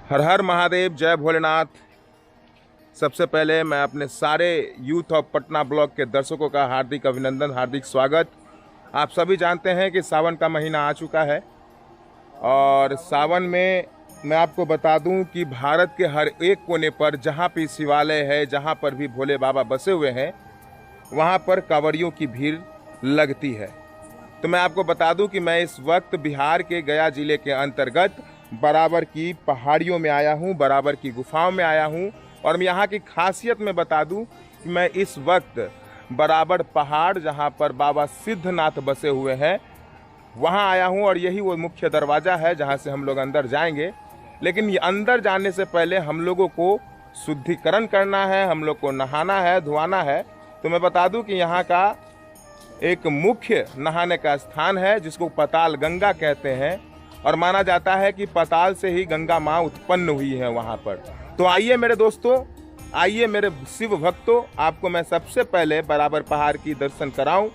हर हर महादेव, जय भोलेनाथ। सबसे पहले मैं अपने सारे यूथ ऑफ पटना ब्लॉक के दर्शकों का हार्दिक अभिनंदन, हार्दिक स्वागत। आप सभी जानते हैं कि सावन का महीना आ चुका है और सावन में मैं आपको बता दूं कि भारत के हर एक कोने पर जहां भी शिवालय है, जहां पर भी भोले बाबा बसे हुए हैं, वहां पर कांवड़ियों की भीड़ लगती है। तो मैं आपको बता दूं कि मैं इस वक्त बिहार के गया जिले के अंतर्गत बराबर की पहाड़ियों में आया हूं, बराबर की गुफाओं में आया हूं। और मैं यहाँ की खासियत में बता दूं कि मैं इस वक्त बराबर पहाड़ जहां पर बाबा सिद्धनाथ बसे हुए हैं वहां आया हूं और यही वो मुख्य दरवाज़ा है जहां से हम लोग अंदर जाएंगे। लेकिन ये अंदर जाने से पहले हम लोगों को शुद्धिकरण करना है, हम लोग को नहाना है, धुआना है। तो मैं बता दूं कि यहाँ का एक मुख्य नहाने का स्थान है जिसको पाताल गंगा कहते हैं और माना जाता है कि पाताल से ही गंगा माँ उत्पन्न हुई है वहाँ पर। तो आइए मेरे दोस्तों, आइए मेरे शिव भक्तों, आपको मैं सबसे पहले बराबर पहाड़ की दर्शन कराऊं,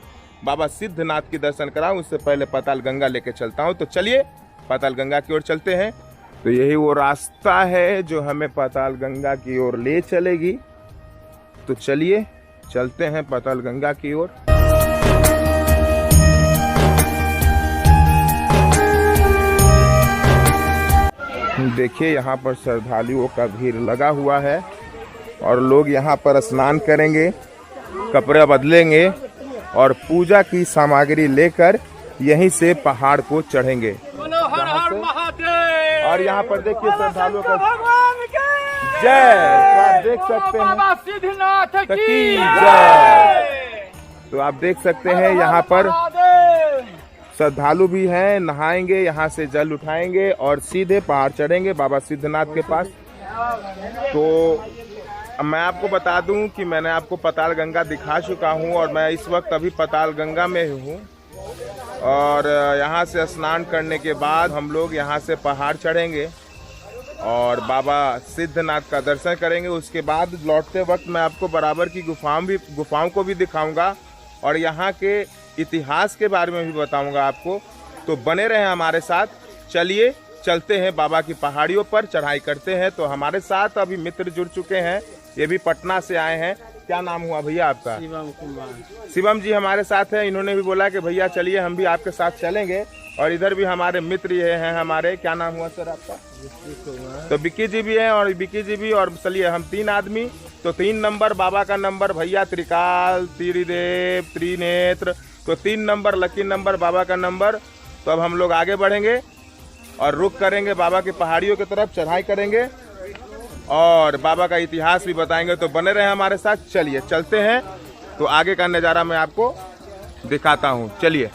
बाबा सिद्धनाथ की दर्शन कराऊं। उससे पहले पाताल गंगा लेके चलता हूं। तो चलिए पाताल गंगा की ओर चलते हैं। तो यही वो रास्ता है जो हमें पाताल गंगा की ओर ले चलेगी। तो चलिए चलते हैं पाताल गंगा की ओर। देखिए यहाँ पर श्रद्धालुओं का भीड़ लगा हुआ है और लोग यहाँ पर स्नान करेंगे, कपड़े बदलेंगे और पूजा की सामग्री लेकर यहीं से पहाड़ को चढ़ेंगे। और यहाँ पर देखिए श्रद्धालुओं का जय, आप देख सकते हैं बाबा सिद्धनाथ की जय। तो आप देख सकते हैं यहाँ पर श्रद्धालु भी हैं, नहाएंगे, यहाँ से जल उठाएंगे और सीधे पहाड़ चढ़ेंगे बाबा सिद्धनाथ के पास। तो मैं आपको बता दूं कि मैंने आपको पाताल गंगा दिखा चुका हूं और मैं इस वक्त अभी पाताल गंगा में हूं और यहाँ से स्नान करने के बाद हम लोग यहाँ से पहाड़ चढ़ेंगे और बाबा सिद्धनाथ का दर्शन करेंगे। उसके बाद लौटते वक्त मैं आपको बराबर की गुफाओं को भी दिखाऊंगा और यहाँ के इतिहास के बारे में भी बताऊंगा आपको। तो बने रहें हमारे साथ। चलिए चलते हैं बाबा की पहाड़ियों पर, चढ़ाई करते हैं। तो हमारे साथ अभी मित्र जुड़ चुके हैं, ये भी पटना से आए हैं। क्या नाम हुआ भैया आपका? शिवम जी हमारे साथ हैं। इन्होंने भी बोला कि भैया चलिए हम भी आपके साथ चलेंगे। और इधर भी हमारे मित्र ये हैं हमारे। क्या नाम हुआ सर आपका? तो विक्की जी भी हैं और विक्की जी भी। और चलिए हम 3 आदमी। तो 3 नंबर बाबा का नंबर भैया त्रिकाल, त्रिदेव, त्रिनेत्र। तो 3 नंबर लकी नंबर बाबा का नंबर। तो अब हम लोग आगे बढ़ेंगे और रुक करेंगे, बाबा की पहाड़ियों की तरफ चढ़ाई करेंगे और बाबा का इतिहास भी बताएंगे। तो बने रहे हमारे साथ। चलिए चलते हैं। तो आगे का नज़ारा मैं आपको दिखाता हूँ। चलिए।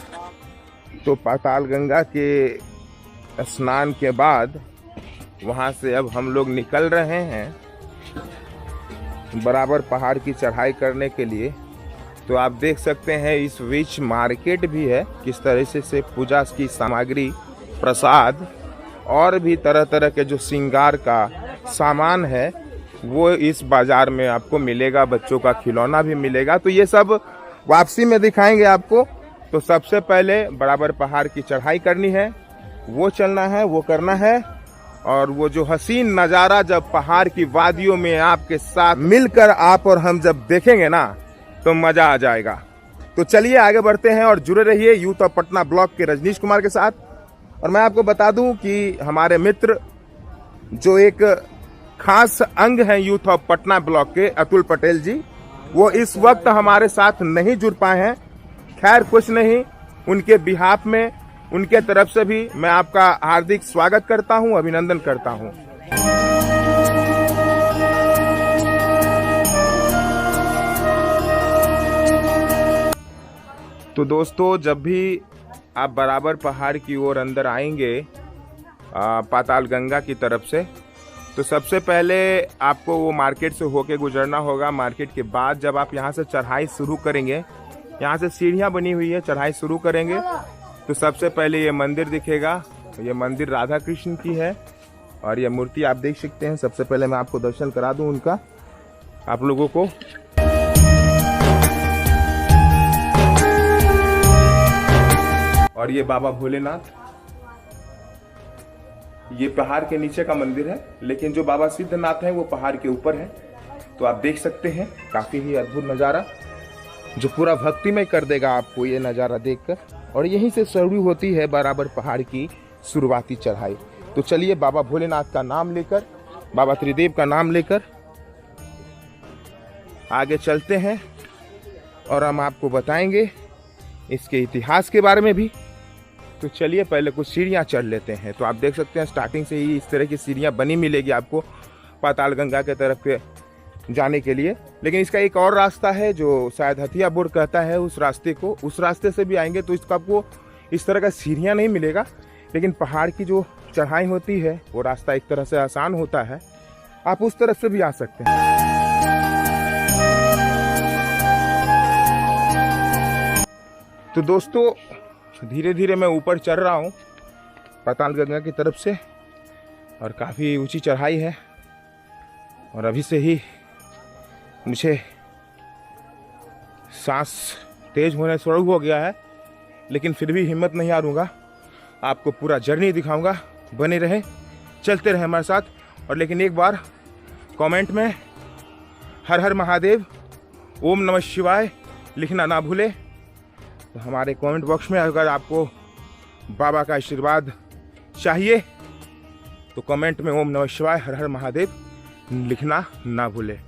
तो पाताल गंगा के स्नान के बाद वहाँ से अब हम लोग निकल रहे हैं बराबर पहाड़ की चढ़ाई करने के लिए। तो आप देख सकते हैं इस बीच मार्केट भी है, किस तरह से पूजा की सामग्री, प्रसाद और भी तरह तरह के जो श्रृंगार का सामान है वो इस बाजार में आपको मिलेगा। बच्चों का खिलौना भी मिलेगा। तो ये सब वापसी में दिखाएंगे आपको। तो सबसे पहले बराबर पहाड़ की चढ़ाई करनी है, वो चलना है, वो करना है। और वो जो हसीन नज़ारा जब पहाड़ की वादियों में आपके साथ मिलकर आप और हम जब देखेंगे ना तो मजा आ जाएगा। तो चलिए आगे बढ़ते हैं और जुड़े रहिए यूथ ऑफ पटना ब्लॉक के रजनीश कुमार के साथ। और मैं आपको बता दूं कि हमारे मित्र जो एक खास अंग हैं यूथ ऑफ पटना ब्लॉक के, अतुल पटेल जी, वो इस वक्त हमारे साथ नहीं जुड़ पाए हैं। खैर कुछ नहीं, उनके बिहाफ में, उनके तरफ से भी मैं आपका हार्दिक स्वागत करता हूं, अभिनंदन करता हूं। तो दोस्तों जब भी आप बराबर पहाड़ की ओर अंदर आएंगे पाताल गंगा की तरफ से, तो सबसे पहले आपको वो मार्केट से होके गुजरना होगा। मार्केट के बाद जब आप यहाँ से चढ़ाई शुरू करेंगे, यहाँ से सीढ़ियाँ बनी हुई है, चढ़ाई शुरू करेंगे तो सबसे पहले ये मंदिर दिखेगा। ये मंदिर राधा कृष्ण की है और ये मूर्ति आप देख सकते हैं। सबसे पहले मैं आपको दर्शन करा दूं उनका आप लोगों को। और ये बाबा भोलेनाथ ये पहाड़ के नीचे का मंदिर है, लेकिन जो बाबा सिद्धनाथ हैं वो पहाड़ के ऊपर है। तो आप देख सकते हैं काफ़ी ही अद्भुत नज़ारा जो पूरा भक्तिमय कर देगा आपको ये नज़ारा देखकर। और यहीं से शुरू होती है बराबर पहाड़ की शुरुआती चढ़ाई। तो चलिए बाबा भोलेनाथ का नाम लेकर, बाबा त्रिदेव का नाम लेकर आगे चलते हैं और हम आपको बताएंगे इसके इतिहास के बारे में भी। तो चलिए पहले कुछ सीढ़ियाँ चढ़ लेते हैं। तो आप देख सकते हैं स्टार्टिंग से ही इस तरह की सीढ़ियाँ बनी मिलेगी आपको पाताल गंगा के तरफ के जाने के लिए। लेकिन इसका एक और रास्ता है जो शायद हथिया बोर्ड कहता है, उस रास्ते को, उस रास्ते से भी आएंगे तो इसका आपको इस तरह का सीढ़ियाँ नहीं मिलेगा, लेकिन पहाड़ की जो चढ़ाई होती है वो रास्ता एक तरह से आसान होता है, आप उस तरफ से भी आ सकते हैं। तो दोस्तों धीरे धीरे मैं ऊपर चढ़ रहा हूँ पाताल गंगा की तरफ से, और काफ़ी ऊंची चढ़ाई है और अभी से ही मुझे सांस तेज होने शुरू हो गया है, लेकिन फिर भी हिम्मत नहीं हारूंगा। आपको पूरा जर्नी दिखाऊंगा, बने रहे, चलते रहे हमारे साथ। और लेकिन एक बार कमेंट में हर हर महादेव, ओम नमः शिवाय लिखना ना भूले। तो हमारे कमेंट बॉक्स में अगर आपको बाबा का आशीर्वाद चाहिए तो कमेंट में ओम नमः शिवाय हर हर महादेव लिखना ना भूले।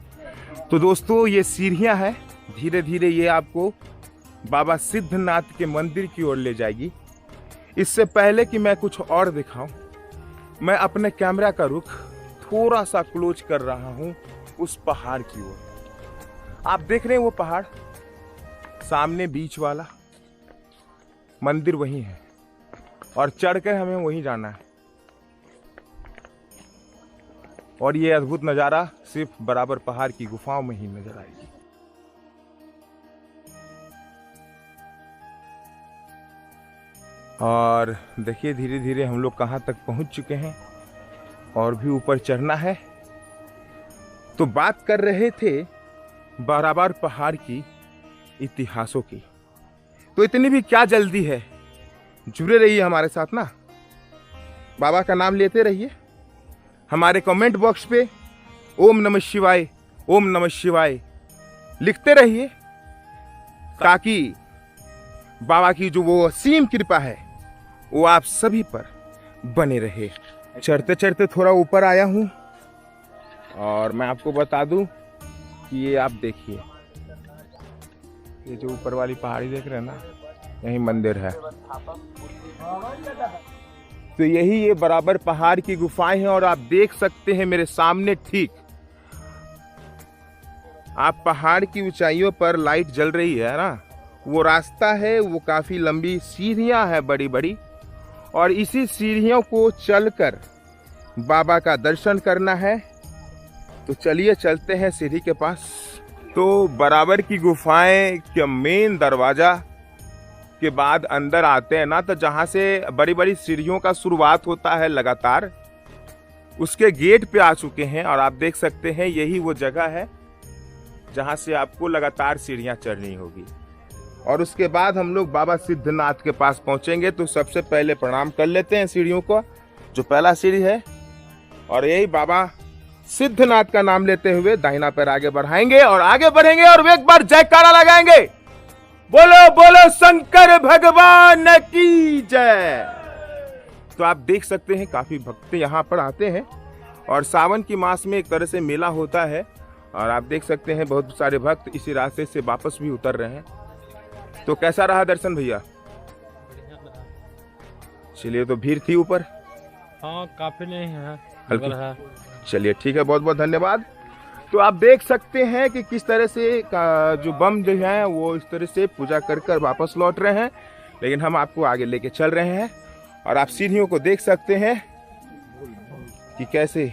तो दोस्तों ये सीढ़ियाँ हैं, धीरे धीरे ये आपको बाबा सिद्धनाथ के मंदिर की ओर ले जाएगी। इससे पहले कि मैं कुछ और दिखाऊं, मैं अपने कैमरा का रुख थोड़ा सा क्लोज कर रहा हूं उस पहाड़ की ओर। आप देख रहे हैं वो पहाड़ सामने, बीच वाला मंदिर वही है और चढ़कर हमें वहीं जाना है। और ये अद्भुत नज़ारा सिर्फ बराबर पहाड़ की गुफाओं में ही नजर आएगी। और देखिए धीरे धीरे हम लोग कहाँ तक पहुँच चुके हैं और भी ऊपर चढ़ना है। तो बात कर रहे थे बराबर पहाड़ की इतिहासों की, तो इतनी भी क्या जल्दी है, जुड़े रहिए हमारे साथ ना, बाबा का नाम लेते रहिए। हमारे कमेंट बॉक्स पे ओम नमः शिवाय, ओम नमः शिवाय लिखते रहिए, ताकि बाबा की जो वो असीम कृपा है वो आप सभी पर बने रहे। चढ़ते चढ़ते थोड़ा ऊपर आया हूँ और मैं आपको बता दूं कि ये आप देखिए, ये जो ऊपर वाली पहाड़ी देख रहे हैं ना, यही मंदिर है। तो यही ये बराबर पहाड़ की गुफाएं हैं और आप देख सकते हैं मेरे सामने ठीक आप पहाड़ की ऊंचाइयों पर लाइट जल रही है ना, वो रास्ता है, वो काफी लंबी सीढ़ियां हैं बड़ी बड़ी, और इसी सीढ़ियों को चलकर बाबा का दर्शन करना है। तो चलिए चलते हैं सीढ़ी के पास। तो बराबर की गुफाएं के मेन दरवाजा के बाद अंदर आते हैं ना, तो जहां से बड़ी बड़ी सीढ़ियों का शुरुआत होता है लगातार, उसके गेट पे आ चुके हैं। और आप देख सकते हैं यही वो जगह है जहां से आपको लगातार सीढ़ियां चढ़नी होगी। और उसके बाद हम लोग बाबा सिद्धनाथ के पास पहुंचेंगे। तो सबसे पहले प्रणाम कर लेते हैं सीढ़ियों को, जो पहला सीढ़ी है, और यही बाबा सिद्धनाथ का नाम लेते हुए दाहिना पैर आगे बढ़ाएंगे और आगे बढ़ेंगे और एक बार जयकारा लगाएंगे, बोलो बोलो शंकर भगवान की जय। तो आप देख सकते हैं काफी भक्त यहाँ पर आते हैं और सावन की मास में एक तरह से मेला होता है। और आप देख सकते हैं बहुत सारे भक्त इसी रास्ते से वापस भी उतर रहे हैं। तो कैसा रहा दर्शन भैया? चलिए, तो भीड़ थी ऊपर? हाँ, काफी नहीं है, हल्की है। चलिए ठीक है, बहुत बहुत धन्यवाद। तो आप देख सकते हैं कि किस तरह से जो बम जो है वो इस तरह से पूजा कर कर वापस लौट रहे हैं, लेकिन हम आपको आगे लेके चल रहे हैं। और आप सीढ़ियों को देख सकते हैं कि कैसे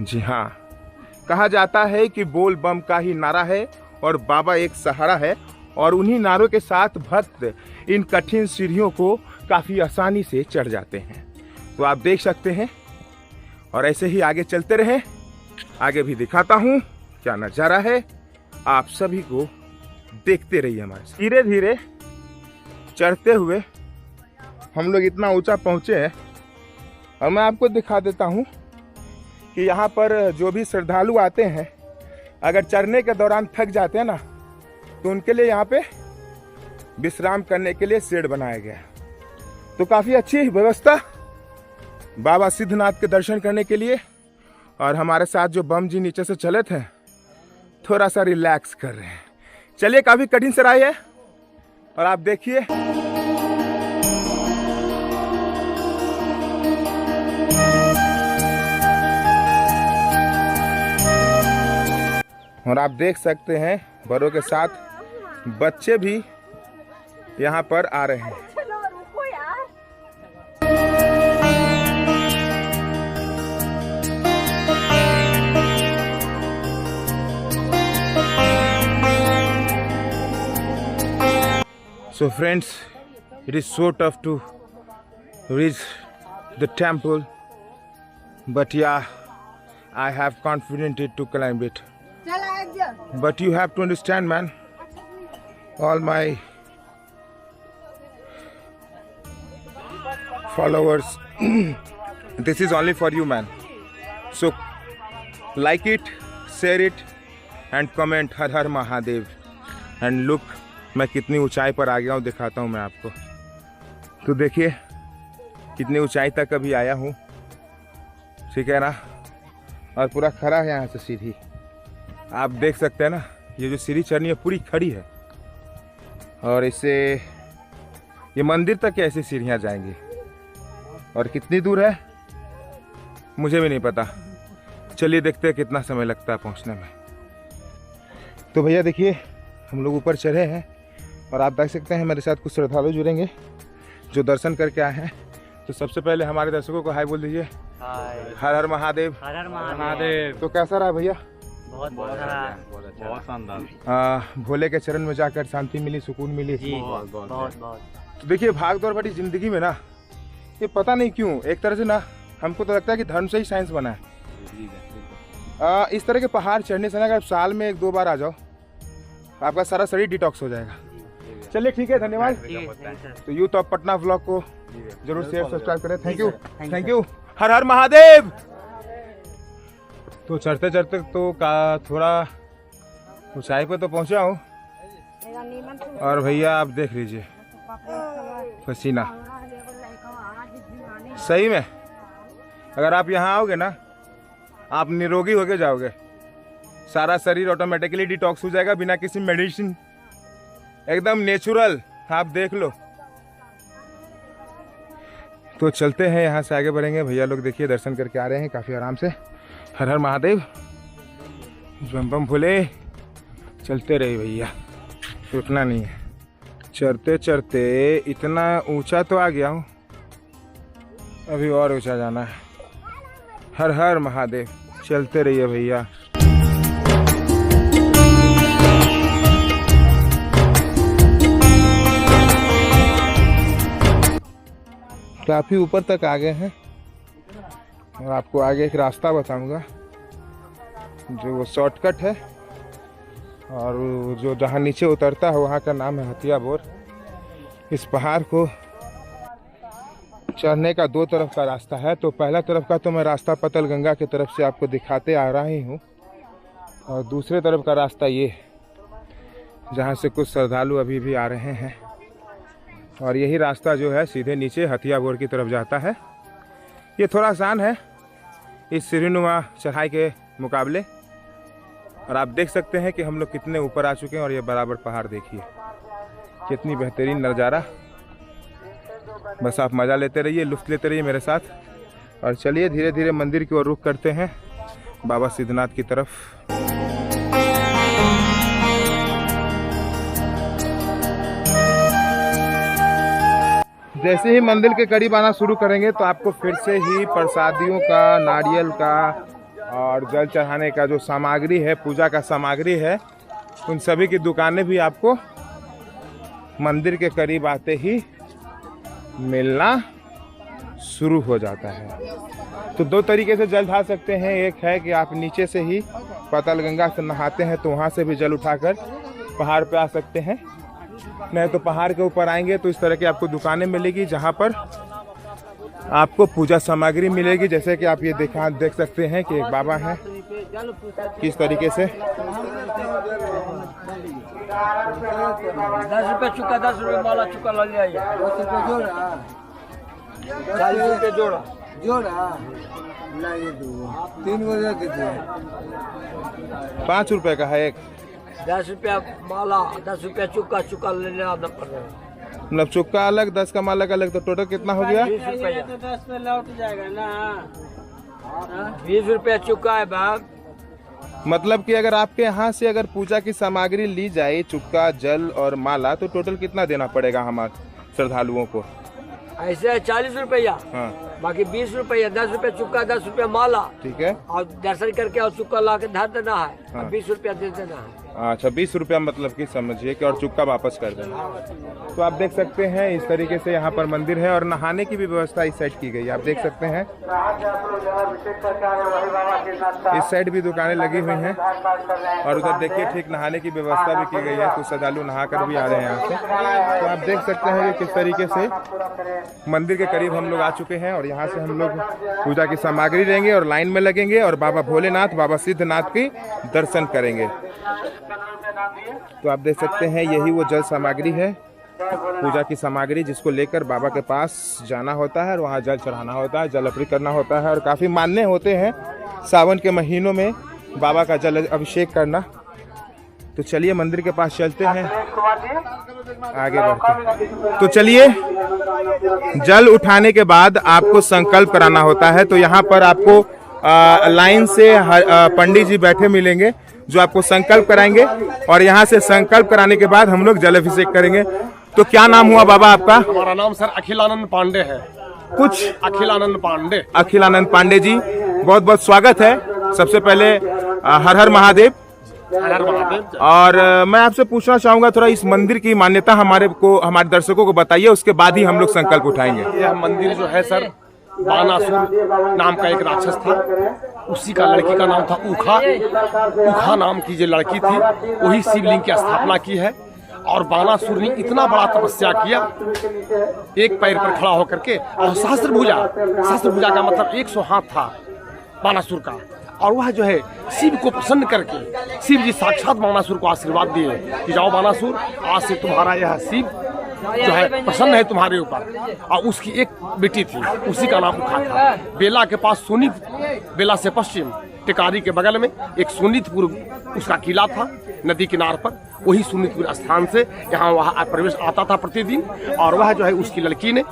जी हाँ, कहा जाता है कि बोल बम का ही नारा है और बाबा एक सहारा है, और उन्हीं नारों के साथ भक्त इन कठिन सीढ़ियों को काफी आसानी से चढ़ जाते हैं। तो आप देख सकते हैं, और ऐसे ही आगे चलते रहे, आगे भी दिखाता हूं क्या नजारा है, आप सभी को देखते रहिए हमारे साथ। धीरे धीरे चढ़ते हुए हम लोग इतना ऊंचा पहुँचे हैं। और मैं आपको दिखा देता हूँ कि यहाँ पर जो भी श्रद्धालु आते हैं, अगर चढ़ने के दौरान थक जाते हैं ना, तो उनके लिए यहाँ पे विश्राम करने के लिए शेड बनाया गया है। तो काफ़ी अच्छी व्यवस्था बाबा सिद्धनाथ के दर्शन करने के लिए। और हमारे साथ जो बम जी नीचे से चले थे, थोड़ा सा रिलैक्स कर रहे हैं। चलिए, काफ़ी कठिन चढ़ाई है और आप देखिए। और आप देख सकते हैं बड़ों के साथ बच्चे भी यहाँ पर आ रहे हैं। So friends, it is so tough to reach the temple, but yeah, I have confidence to climb it. But you have to understand, man, all my followers, this is only for you, man. So like it, share it and comment हर हर Mahadev. And look, मैं कितनी ऊंचाई पर आ गया हूँ, दिखाता हूँ मैं आपको। तो देखिए कितनी ऊंचाई तक अभी आया हूँ, ठीक है ना। और पूरा खड़ा है यहाँ से सीढ़ी, आप देख सकते हैं ना। ये जो सीढ़ी चढ़नी है पूरी खड़ी है, और इससे ये मंदिर तक ऐसी सीढ़ियाँ जाएंगी। और कितनी दूर है मुझे भी नहीं पता। चलिए देखते हैं कितना समय लगता है पहुँचने में। तो भैया देखिए, हम लोग ऊपर चढ़े हैं और आप देख सकते हैं मेरे साथ कुछ श्रद्धालु जुड़ेंगे जो दर्शन करके आए हैं। तो सबसे पहले हमारे दर्शकों को हाय बोल दीजिए। हर हर महादेव। हर हर महादेव। तो कैसा रहा भैया? बहुत शानदार। भोले के चरण में जाकर शांति मिली, सुकून मिली। बहुत। तो देखिए, भाग दौड़ भरी जिंदगी में ना, ये पता नहीं क्यों एक तरह से ना हमको तो लगता है कि धर्म से ही साइंस बना है। इस तरह के पहाड़ चढ़ने से ना अगर साल में 1-2 बार आ जाओ, आपका सारा शरीर डिटॉक्स हो जाएगा। चलिए ठीक है, धन्यवाद। तो यूथ ऑफ पटना व्लॉग को जरूर शेयर सब्सक्राइब करें। Thank you. हर हर महादेव। तो चढ़ते चढ़ते तो थोड़ा ऊंचाई पर तो पहुंचा हूँ, और भैया आप देख लीजिए पसीना। सही में अगर आप यहाँ आओगे ना, आप निरोगी होके जाओगे। सारा शरीर ऑटोमेटिकली डिटॉक्स हो जाएगा बिना किसी मेडिसिन, एकदम नेचुरल। आप देख लो। तो चलते हैं, यहाँ से आगे बढ़ेंगे। भैया लोग देखिए दर्शन करके आ रहे हैं काफ़ी आराम से। हर हर महादेव, बम बम भोले। चलते रहे भैया, रुकना नहीं है। चढ़ते चढ़ते इतना ऊंचा तो आ गया हूँ, अभी और ऊंचा जाना है। हर हर महादेव। चलते रहिए भैया। काफ़ी ऊपर तक आ गए हैं, और आपको आगे एक रास्ता बताऊंगा जो वो शॉर्टकट है, और जो जहाँ नीचे उतरता है वहाँ का नाम है हथिया बोर। इस पहाड़ को चढ़ने का 2 तरफ का रास्ता है। तो पहला तरफ का तो मैं रास्ता पतल गंगा की तरफ से आपको दिखाते आ रहा ही हूँ, और दूसरे तरफ का रास्ता ये जहाँ से कुछ श्रद्धालु अभी भी आ रहे हैं। और यही रास्ता जो है सीधे नीचे हथिया बोर की तरफ जाता है। ये थोड़ा आसान है इस सीढ़ीनुमा चढ़ाई के मुकाबले। और आप देख सकते हैं कि हम लोग कितने ऊपर आ चुके हैं, और ये बराबर पहाड़ देखिए, कितनी बेहतरीन नज़ारा। बस आप मज़ा लेते रहिए, लुत्फ़ लेते रहिए मेरे साथ। और चलिए धीरे धीरे मंदिर की ओर रुख करते हैं, बाबा सिद्धनाथ की तरफ। जैसे ही मंदिर के करीब आना शुरू करेंगे तो आपको फिर से ही प्रसादियों का, नारियल का और जल चढ़ाने का जो सामग्री है, पूजा का सामग्री है, उन सभी की दुकानें भी आपको मंदिर के करीब आते ही मिलना शुरू हो जाता है। तो 2 तरीके से जल ढाल सकते हैं। एक है कि आप नीचे से ही पतल गंगा से नहाते हैं, तो वहाँ से भी जल उठाकर पहाड़ पे आ सकते हैं। नहीं तो पहाड़ के ऊपर आएंगे तो इस तरह की आपको दुकानें मिलेगी जहाँ पर आपको पूजा सामग्री मिलेगी। जैसे कि आप ये देख सकते हैं कि एक बाबा है किस तरीके से 10 रुपये चुका, 10 रुपये माला चुका ले लिया। 40 रुपये जोड़ा नहीं 3 बजे देते 5 रुपए का है एक। 10 रुपया माला, 10 रुपया चुका ले लेना पड़ रहा है। मतलब चुक्का अलग 10 का माला का अलग, तो टोटल कितना हो गया? 20 रुपया। तो 10 में लौट जाएगा ना। 20 रुपया चुका है बाग। मतलब कि अगर आपके यहाँ से अगर पूजा की सामग्री ली जाए, चुक्का, जल और माला, तो टोटल कितना देना पड़ेगा हमारे श्रद्धालुओं को? ऐसे 40 रुपया, हाँ बाकी 20 रुपया, 10 रुपया चुका, 10 रुपया माला, ठीक है। और दर्शन करके और चुका ला के धर देना है, हाँ। 20 रुपया दे देना है। अच्छा 20 रुपया मतलब कि समझिए कि, और चुक्का वापस कर देना। तो आप देख सकते हैं इस तरीके से यहाँ पर मंदिर है और नहाने की भी व्यवस्था इस साइड की गई है। आप देख सकते हैं इस साइड भी दुकानें लगी हुई हैं और उधर देखिए ठीक नहाने की व्यवस्था भी की गई है। कुछ श्रद्धालु नहा कर भी आ रहे हैं यहाँ से। तो आप देख सकते हैं कि किस तरीके से मंदिर के करीब हम लोग आ चुके हैं और यहाँ से हम लोग पूजा की सामग्री लेंगे और लाइन में लगेंगे और बाबा भोलेनाथ, बाबा सिद्धनाथ की दर्शन करेंगे। तो आप देख सकते हैं यही वो जल सामग्री है, पूजा की सामग्री, जिसको लेकर बाबा के पास जाना होता है और वहाँ जल चढ़ाना होता है, जल अर्पित करना होता है। और काफ़ी मान्य होते हैं सावन के महीनों में बाबा का जल अभिषेक करना। तो चलिए मंदिर के पास चलते हैं आगे बढ़ते। तो चलिए, जल उठाने के बाद आपको संकल्प कराना होता है। तो यहाँ पर आपको लाइन से पंडित जी बैठे मिलेंगे जो आपको संकल्प कराएंगे और यहाँ से संकल्प कराने के बाद हम लोग जल अभिषेक करेंगे। तो क्या नाम हुआ बाबा आपका? हमारा नाम सर अखिलानंद पांडे है। कुछ अखिलानंद पांडे। अखिलानंद पांडे जी, बहुत बहुत स्वागत है। सबसे पहले हर हर महादेव। हर महादेव। और मैं आपसे पूछना चाहूंगा थोड़ा इस मंदिर की मान्यता हमारे दर्शकों को बताइए, उसके बाद ही हम लोग संकल्प उठाएंगे। यह मंदिर जो है सर, बानासुर नाम का एक राक्षस था, उसी का लड़की का नाम था ऊखा। ऊखा नाम की जो लड़की थी वही शिवलिंग की स्थापना की है। और बानासुर ने इतना बड़ा तपस्या किया, एक पैर पर खड़ा होकर के, और सहस्त्र भुजा का मतलब 100 हाथ था बानासुर का। और वह जो है शिव को प्रसन्न करके, शिव जी साक्षात बानासुर को आशीर्वाद दिए कि जाओ बानासुर, आज से तुम्हारा यह शिव जो है प्रसन्न है तुम्हारे ऊपर। और उसकी एक बेटी थी, उसी का नाम ऊखा था। बेला के पास बेला से पश्चिम टिकारी के बगल में एक सोनीतपुर उसका किला था, नदी किनार पर। वही सोनीतपुर स्थान से यहाँ वहाँ प्रवेश आता था प्रतिदिन। और वह जो है उसकी लड़की ने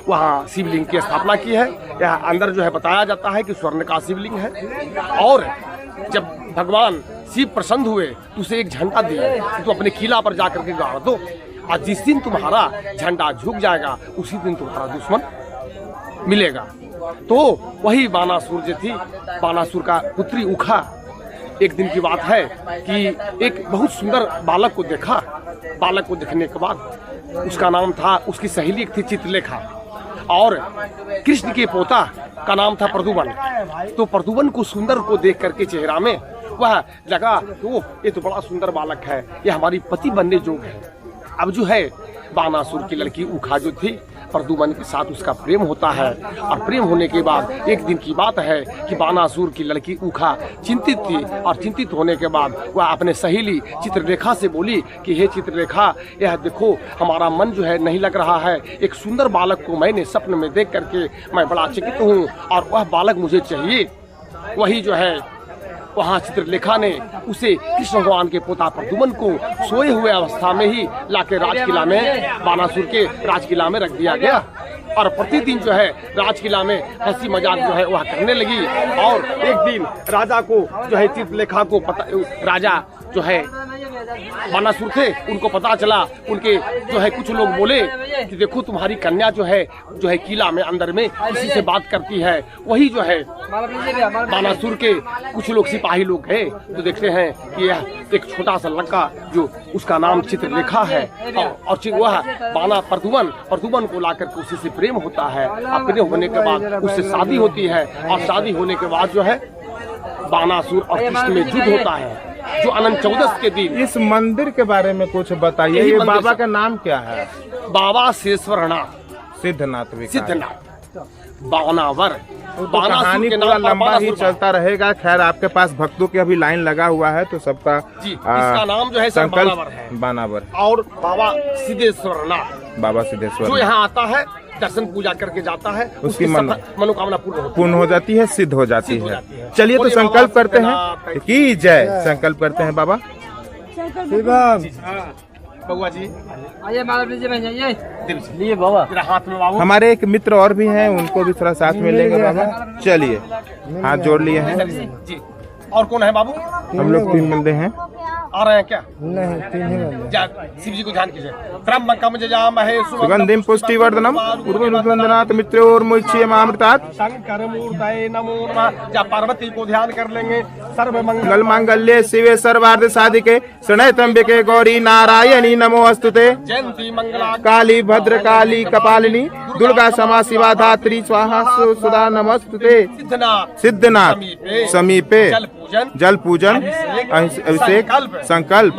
वहाँ शिवलिंग की स्थापना की है। यह अंदर जो है बताया जाता है कि स्वर्ण का शिवलिंग है। और जब भगवान शिव प्रसन्न हुए तो उसे एक झंडा दिए, तो अपने किला पर जाकर के गाड़ दो, और जिस दिन तुम्हारा झंडा झुक जाएगा उसी दिन तुम्हारा दुश्मन मिलेगा। तो वही बानासुर जो थी, बानासुर का पुत्री ऊखा, एक दिन की बात है कि एक बहुत सुंदर बालक को देखा। बालक को देखने के बाद उसका नाम था, उसकी सहेली एक थी चित्रलेखा, और कृष्ण के पोता का नाम था प्रदुमन। तो प्रदुमन को सुंदर को देख करके चेहरा में वह लगा कि ये तो बड़ा सुंदर बालक है, ये हमारी पति बनने जोग है। अब जो है बानासुर की लड़की ऊखा जो थी, प्रदुमन के साथ उसका प्रेम होता है। और प्रेम होने के बाद एक दिन की बात है कि बानासुर की लड़की ऊखा चिंतित थी, और चिंतित होने के बाद वह अपने सहेली चित्रलेखा से बोली कि हे चित्रलेखा, यह देखो हमारा मन जो है नहीं लग रहा है। एक सुंदर बालक को मैंने सपने में देख करके मैं बड़ा चकित हूँ, और वह बालक मुझे चाहिए। वही जो है वहाँ चित्रलेखा ने उसे कृष्ण भगवान के पोता प्रदुमन को सोए हुए अवस्था में ही लाके राजकिला में, बानासुर के राजकिला में रख दिया गया। और प्रतिदिन जो है राजकिला में हंसी मजाक जो है वह करने लगी। और एक दिन राजा को जो है चित्रलेखा को पता, राजा जो है बानासुर थे, उनको पता चला। उनके जो है कुछ लोग बोले कि देखो तुम्हारी कन्या जो है किला में अंदर में किसी से बात करती है। वही जो है बानासुर के कुछ लोग सिपाही लोग गए तो देखते हैं कि यह एक छोटा सा लड़का जो उसका नाम चित्रलेखा है, और वह बाना प्रदुमन को लाकर के उसी से प्रेम होता है। और प्रेम होने के बाद उससे शादी होती है, और शादी होने के बाद जो है बानासुर और कृष्ण में युद्ध होता है। जो अनंत चौदस के दिन इस मंदिर के बारे में कुछ बताइए। यही ये मंदिर बाबा से- का नाम क्या है? बाबा शेषवरनाथ सिद्धनाथ विकास। सिद्धनाथ बानावर तो बानासुर कहानी के पूरा नाम पर लंबा ही बानासुर चलता रहेगा। खैर आपके पास भक्तों की अभी लाइन लगा हुआ है तो सबका जी, इसका नाम जो है सर बानावर है। बानावर और बाबा सिद्धेश्वरनाथ बाबा जो सिद्धेश्वर यहाँ आता है दर्शन पूजा करके जाता है, उसकी मनोकामना पूर्ण होती है। पूर्ण हो जाती है, सिद्ध हो जाती सिद्ध हो है। जाती है। चलिए तो बोले संकल्प बाबा करते सिद्धनाथ हैं कि जय। संकल्प करते हैं बाबा। बउआ जी आइए बाबा लीजिए बहन जाइए दीजिए। लिए बाबा मेरा हाथ में बाबू हमारे एक मित्र और भी हैं, उनको भी थोड़ा साथ में लेंगे बाबा। चलिए हाथ जोड़ लिए हैं। जी। और कौन है बाबू? हम लोग 3 बंदे हैं। आ रहे हैं क्या? नहीं 3 ही बंदे। जा शिव जी को ध्यान कीजिए। त्र्यंबकम जजामहे सुगंधिम पुष्टिवर्धनम उर्वरुद्वंदनाथ मित्रोर्मुच्यमामृतात् शंकरमूर्तये नमो नमः। जा पार्वती को ध्यान कर लेंगे। सर्वमंगल मंगल मांगल्ये शिवे सर्वार्थ साधिके शरण्ये त्र्यंबके गौरी नारायणी नमोस्तुते। जयंती मंगला काली भद्रकाली कपालिनी दुर्गा क्षमा शिवा धात्री स्वाहा सुधा नमस्तुते। सिद्धनाथ सिद्धनाथ समीपे जल पूजन अभिषेक संकल्प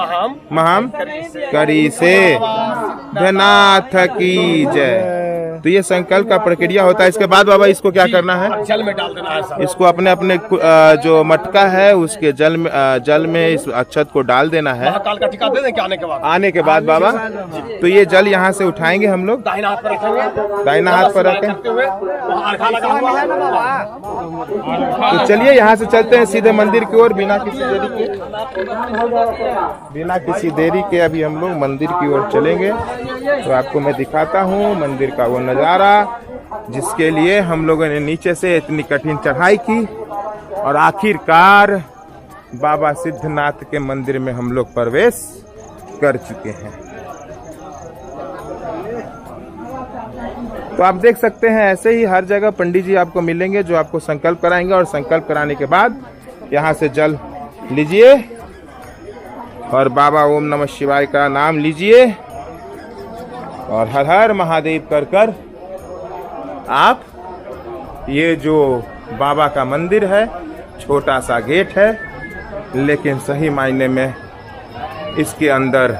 महम करी से धनाथ की जय। तो ये संकल्प का प्रक्रिया होता है। इसके बाद बाबा इसको क्या करना है? जल में डाल देना है सब। इसको अपने अपने जो मटका है उसके जल में इस अक्षत को डाल देना है। महाकाल का टीका दे दें क्या आने के बाद? आने के बाद बाबा तो ये जल यहाँ से उठाएंगे हम लोग। दाहिना हाथ पर रखेंगे। दाहिना हाथ पर रखें। करते हुए वहाँ अर्घा लगा हुआ है ना बाबा। तो चलिए यहाँ से चलते हैं सीधे मंदिर की ओर बिना किसी देरी के अभी हम लोग मंदिर की ओर चलेंगे। तो आपको मैं दिखाता हूँ मंदिर का वो नज़ारा जिसके लिए हम लोगों ने नीचे से इतनी कठिन चढ़ाई की और आखिरकार बाबा सिद्धनाथ के मंदिर में हम लोग प्रवेश कर चुके हैं। तो आप देख सकते हैं ऐसे ही हर जगह पंडित जी आपको मिलेंगे जो आपको संकल्प कराएंगे और संकल्प कराने के बाद यहाँ से जल लीजिए और बाबा ओम नमः शिवाय का नाम लीजिए और हर हर महादेव कर कर आप ये जो बाबा का मंदिर है, छोटा सा गेट है लेकिन सही मायने में इसके अंदर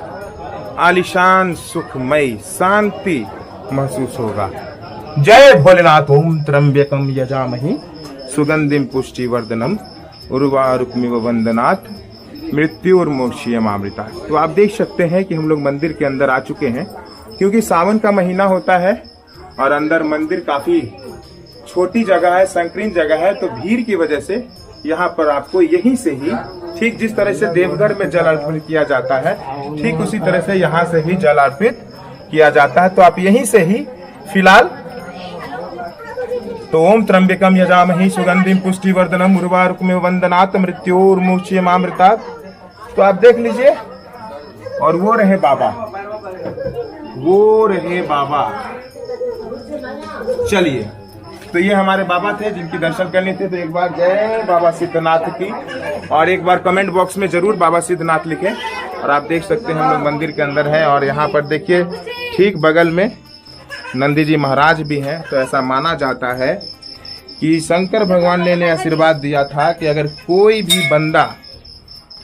आलीशान सुखमयी शांति महसूस होगा। जय भोलेनाथ। ओम त्र्यंबकम यजामहि सुगंधिम पुष्टिवर्धनम उर्वारुकमिव वंदनात् मृत्युर्मोक्षयमामृता। तो आप देख सकते हैं कि हम लोग मंदिर के अंदर आ चुके हैं क्योंकि सावन का महीना होता है और अंदर मंदिर काफी छोटी जगह है, संकीर्ण जगह है, तो भीड़ की वजह से यहाँ पर आपको यहीं से ही ठीक जिस तरह से देवघर में जल अर्पित किया जाता है ठीक उसी तरह से यहाँ से ही जल अर्पित किया जाता है। तो आप यहीं से ही फिलहाल तो ओम त्र्यंबकम यजामहि सुगंधिम पुष्टिवर्धनम उर्वारुकमिव वंदनात् मृत्युर्मुक्षयमामृतात्। तो आप देख लीजिए और वो रहे बाबा, वो रहे बाबा। चलिए तो ये हमारे बाबा थे जिनकी दर्शन करने थे। तो एक बार जय बाबा सिद्धनाथ की और एक बार कमेंट बॉक्स में जरूर बाबा सिद्धनाथ लिखें। और आप देख सकते हैं हम लोग मंदिर के अंदर हैं और यहाँ पर देखिए ठीक बगल में नंदी जी महाराज भी हैं। तो ऐसा माना जाता है कि शंकर भगवान ने आशीर्वाद दिया था कि अगर कोई भी बंदा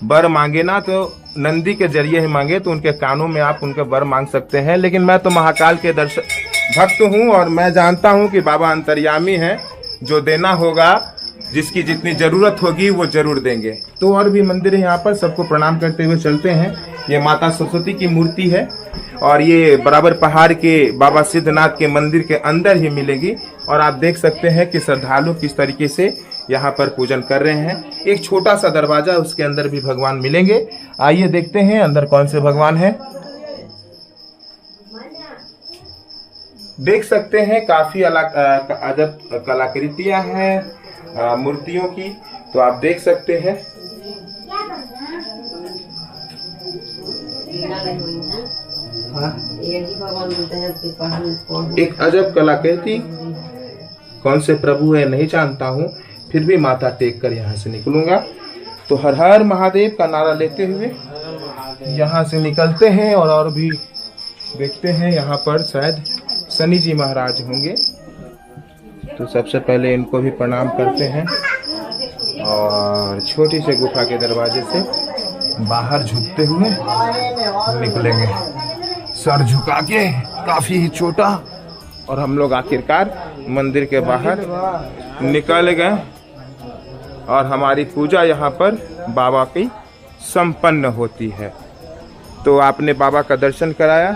वर मांगे ना तो नंदी के जरिए ही मांगे तो उनके कानों में आप उनके वर मांग सकते हैं। लेकिन मैं तो महाकाल के भक्त हूँ और मैं जानता हूँ कि बाबा अंतर्यामी हैं, जो देना होगा जिसकी जितनी जरूरत होगी वो जरूर देंगे। तो और भी मंदिर है यहाँ पर, सबको प्रणाम करते हुए चलते हैं। ये माता सरस्वती की मूर्ति है और ये बराबर पहाड़ के बाबा सिद्धनाथ के मंदिर के अंदर ही मिलेगी। और आप देख सकते हैं कि श्रद्धालु किस तरीके से यहाँ पर पूजन कर रहे हैं। एक छोटा सा दरवाजा, उसके अंदर भी भगवान मिलेंगे। आइए देखते हैं अंदर कौन से भगवान हैं। देख सकते हैं काफी अजब कलाकृतियां हैं मूर्तियों की। तो आप देख सकते हैं एक अजब कलाकृति। कौन से प्रभु है नहीं जानता हूँ, फिर भी माथा टेक कर यहाँ से निकलूंगा। तो हर हर महादेव का नारा लेते हुए यहाँ से निकलते हैं और भी देखते हैं। यहाँ पर शायद शनि जी महाराज होंगे। तो सबसे पहले इनको भी प्रणाम करते हैं और छोटी से गुफा के दरवाजे से बाहर झुकते हुए निकलेंगे, सर झुका के, काफी ही छोटा। और हम लोग आखिरकार मंदिर के बाहर निकल गए और हमारी पूजा यहाँ पर बाबा की संपन्न होती है। तो आपने बाबा का दर्शन कराया,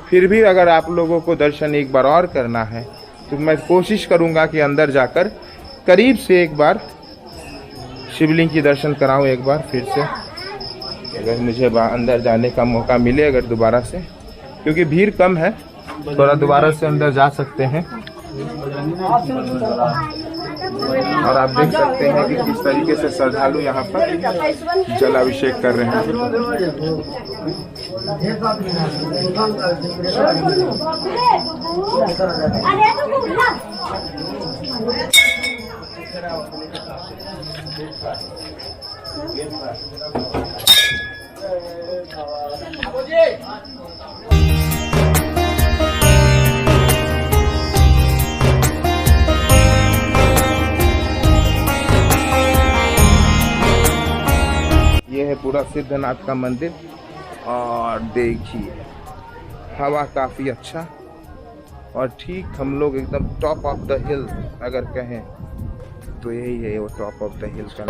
फिर भी अगर आप लोगों को दर्शन एक बार और करना है तो मैं कोशिश करूँगा कि अंदर जाकर करीब से एक बार शिवलिंग की दर्शन कराऊं एक बार फिर से, अगर मुझे अंदर जाने का मौका मिले अगर दोबारा से, क्योंकि भीड़ कम है, थोड़ा दोबारा से अंदर जा सकते हैं। और आप देख सकते हैं कि किस तरीके से श्रद्धालु यहाँ पर जलाभिषेक कर रहे हैं। ये है पूरा सिद्धनाथ का मंदिर। और देखिए हवा काफी अच्छा, और ठीक हम लोग एकदम टॉप ऑफ द हिल अगर कहें तो यही है वो टॉप ऑफ द हिल का।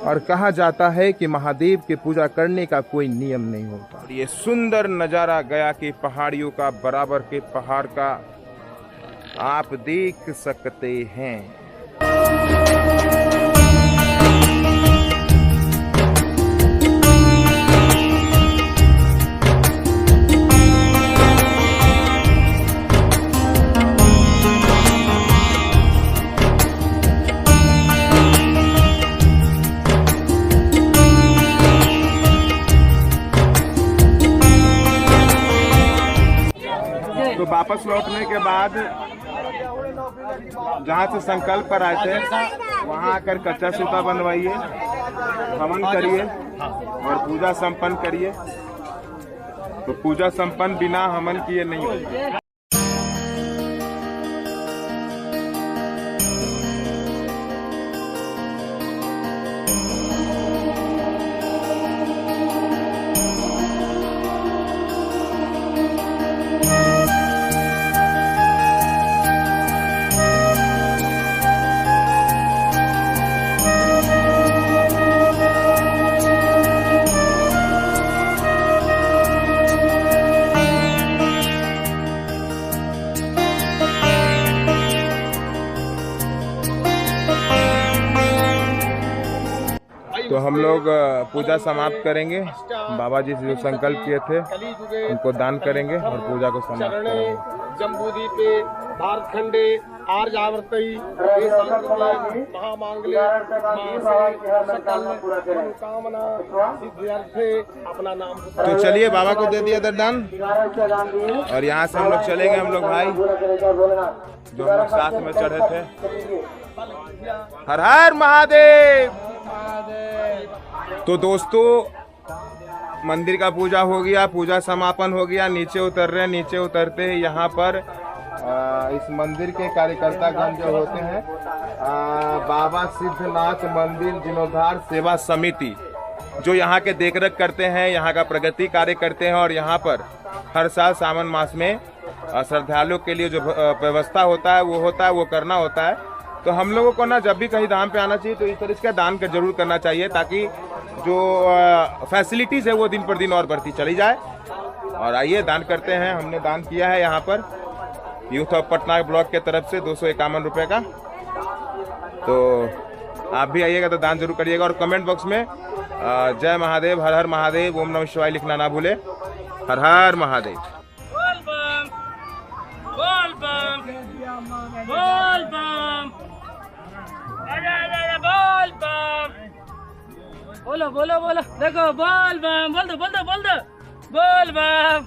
और कहा जाता है कि महादेव की पूजा करने का कोई नियम नहीं होता। और ये सुंदर नज़ारा गया की पहाड़ियों का, बराबर के पहाड़ का आप देख सकते हैं। तो वापस लौटने के बाद जहाँ से संकल्प पर आए थे वहाँ आकर कच्चा सूता बनवाइए, हवन करिए और पूजा संपन्न करिए। तो पूजा संपन्न बिना हवन किए नहीं होगी। तो हम लोग पूजा समाप्त करेंगे। बाबा जी से जो संकल्प किए थे उनको दान करेंगे और पूजा को समाप्त करेंगे। जम्बूद्वीपे भारतखंडे आर्यावर्तई महामांगल्ये मनोकामना सिद्ध्यर्थे अपना नाम। तो चलिए बाबा को दे दिया दरदान और यहाँ से हम लोग चलेंगे, हम लोग भाई जो हम लोग साथ में चढ़े थे। हर हर महादेव। तो दोस्तों मंदिर का पूजा हो गया, पूजा समापन हो गया, नीचे उतर रहे हैं। नीचे उतरते ही यहाँ पर इस मंदिर के कार्यकर्तागण जो होते हैं बाबा सिद्धनाथ मंदिर जीर्णोद्धार सेवा समिति, जो यहाँ के देखरेख करते हैं, यहाँ का प्रगति कार्य करते हैं। और यहाँ पर हर साल सावन मास में श्रद्धालुओं के लिए जो व्यवस्था होता है वो करना होता है। तो हम लोगों को ना जब भी कहीं धाम पे आना चाहिए तो इस तरह का दान जरूर करना चाहिए, ताकि जो फैसिलिटीज़ है वो दिन पर दिन और बढ़ती चली जाए। और आइए दान करते हैं। हमने दान किया है यहाँ पर यूथ ऑफ पटना ब्लॉक के तरफ से 251 रुपये का। तो आप भी आइएगा तो दान जरूर करिएगा। और कमेंट बॉक्स में जय महादेव, हर हर महादेव, ओम नमः शिवाय लिखना ना भूले। हर हर महादेव। बोलो बोलो बोलो, देखो बोल बम, बोल दो बोल दो बोल दो, बोल बम।